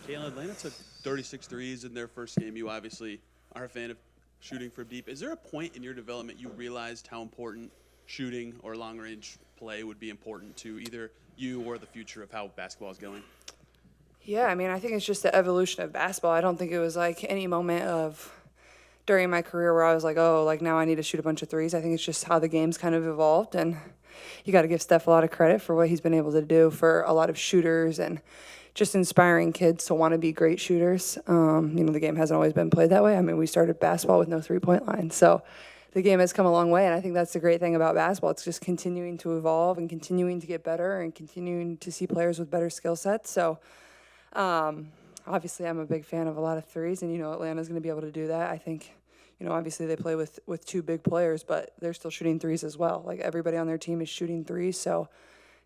Kayla, Atlanta took 36 threes in their first game. You obviously are a fan of shooting from deep. Is there a point in your development you realized how important shooting or long-range play would be important to either you or the future of how basketball is going? Yeah, I mean, I think it's just the evolution of basketball. I don't think it was like any moment of during my career where I was like, oh, like now I need to shoot a bunch of threes. I think it's just how the game's kind of evolved. And you got to give Steph a lot of credit for what he's been able to do for a lot of shooters and just inspiring kids to want to be great shooters. The game hasn't always been played that way. I mean, we started basketball with no three-point line. So the game has come a long way, and I think that's the great thing about basketball. It's just continuing to evolve and continuing to get better and continuing to see players with better skill sets. So obviously I'm a big fan of a lot of threes, and, Atlanta's going to be able to do that. I think, obviously they play with two big players, but they're still shooting threes as well. Like, everybody on their team is shooting threes, so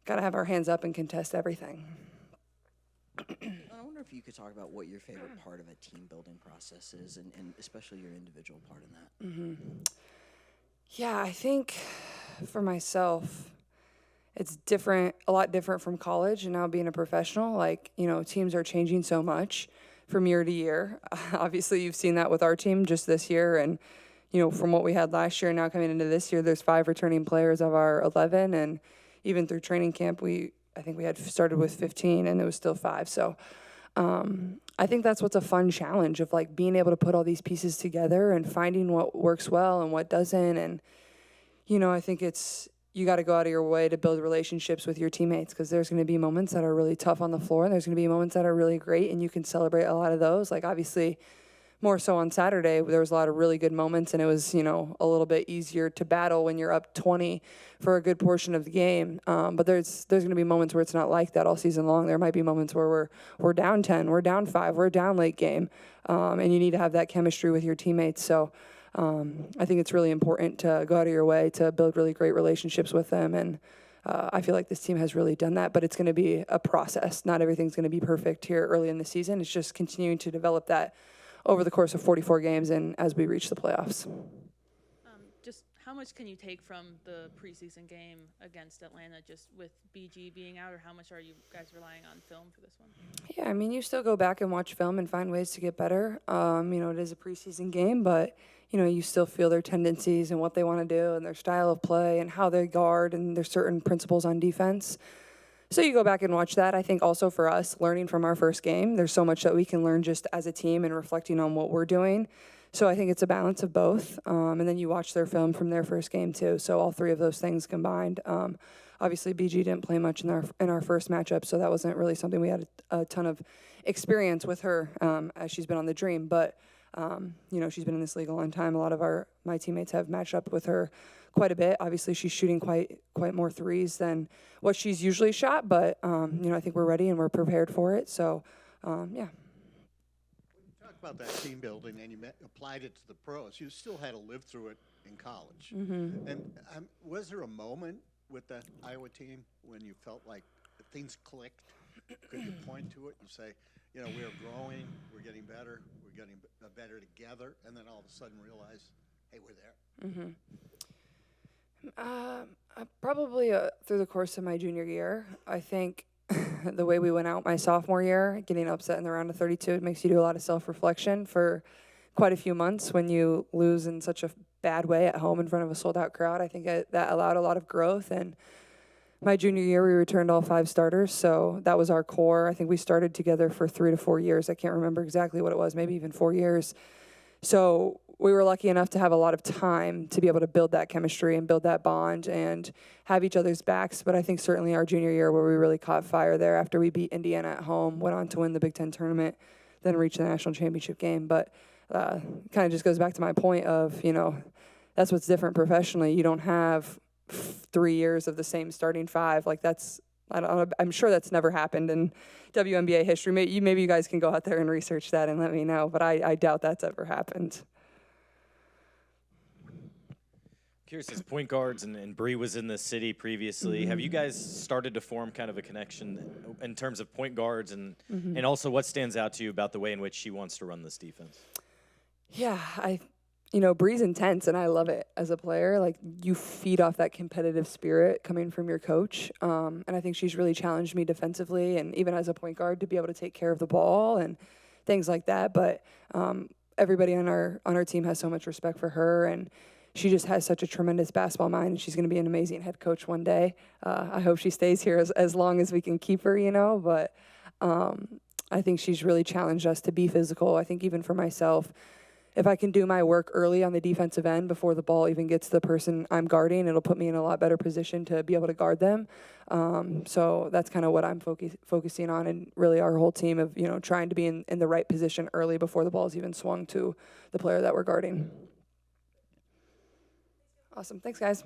got to have our hands up and contest everything. I wonder if you could talk about what your favorite part of a team building process is, and especially your individual part in that. Yeah, I think for myself, it's a lot different from college and now being a professional. Like, teams are changing so much from year to year. Obviously, you've seen that with our team just this year. And, from what we had last year, now coming into this year, there's 5 returning players of our 11. And even through training camp, I think we had started with 15 and it was still 5. So I think that's what's a fun challenge of like being able to put all these pieces together and finding what works well and what doesn't. And, I think you got to go out of your way to build relationships with your teammates, because there's going to be moments that are really tough on the floor and there's going to be moments that are really great, and you can celebrate a lot of those. Like, obviously, more so on Saturday, there was a lot of really good moments, and it was, a little bit easier to battle when you're up 20 for a good portion of the game. But there's going to be moments where it's not like that all season long. There might be moments where we're down 10, we're down 5, we're down late game, and you need to have that chemistry with your teammates. So I think it's really important to go out of your way to build really great relationships with them. And I feel like this team has really done that, but it's going to be a process. Not everything's going to be perfect here early in the season. It's just continuing to develop that over the course of 44 games and as we reach the playoffs. Just how much can you take from the preseason game against Atlanta just with BG being out, or how much are you guys relying on film for this one? Yeah, I mean, you still go back and watch film and find ways to get better. It is a preseason game, but, you still feel their tendencies and what they want to do and their style of play and how they guard and there's certain principles on defense. So you go back and watch that. I think also for us, learning from our first game, there's so much that we can learn just as a team and reflecting on what we're doing. So I think it's a balance of both. And then you watch their film from their first game too. So all 3 of those things combined. Obviously, BG didn't play much in our first matchup, so that wasn't really something we had a ton of experience with her as she's been on the Dream. But she's been in this league a long time. A lot of my teammates have matched up with her quite a bit. Obviously, she's shooting quite more threes than what she's usually shot. But I think we're ready and we're prepared for it. So yeah. About that team building, and you applied it to the pros. You still had to live through it in college. Mm-hmm. And was there a moment with that Iowa team when you felt like things clicked? Could you point to it and say, we are growing, we're getting better, we're getting better together, and then all of a sudden realize, hey, we're there? Mm-hmm. Probably through the course of my junior year. I think the way we went out my sophomore year, getting upset in the round of 32, it makes you do a lot of self-reflection for quite a few months when you lose in such a bad way at home in front of a sold-out crowd. I think that allowed a lot of growth. And my junior year, we returned all 5 starters, so that was our core. I think we started together for 3 to 4 years. I can't remember exactly what it was, maybe even 4 years. So we were lucky enough to have a lot of time to be able to build that chemistry and build that bond and have each other's backs. But I think certainly our junior year, where we really caught fire there after we beat Indiana at home, went on to win the Big Ten tournament, then reach the national championship game. But kind of just goes back to my point of, that's what's different professionally. You don't have 3 years of the same starting 5. Like, I'm sure that's never happened in WNBA history. Maybe you guys can go out there and research that and let me know. But I doubt that's ever happened. Curious, as point guards, and Bree was in the city previously, Mm-hmm. have you guys started to form kind of a connection in terms of point guards and also what stands out to you about the way in which she wants to run this defense? Yeah, you know, Bree's intense, and I love it as a player. Like, you feed off that competitive spirit coming from your coach. And I think she's really challenged me defensively and even as a point guard to be able to take care of the ball and things like that. But everybody on our team has so much respect for her, and she just has such a tremendous basketball mind, and she's going to be an amazing head coach one day. I hope she stays here as long as we can keep her, you know. But I think she's really challenged us to be physical. I think even for myself, if I can do my work early on the defensive end before the ball even gets to the person I'm guarding, it'll put me in a lot better position to be able to guard them. So that's kind of what I'm focusing on, and really our whole team of, you know, trying to be in the right position early before the ball's even swung to the player that we're guarding. Awesome. Thanks, guys.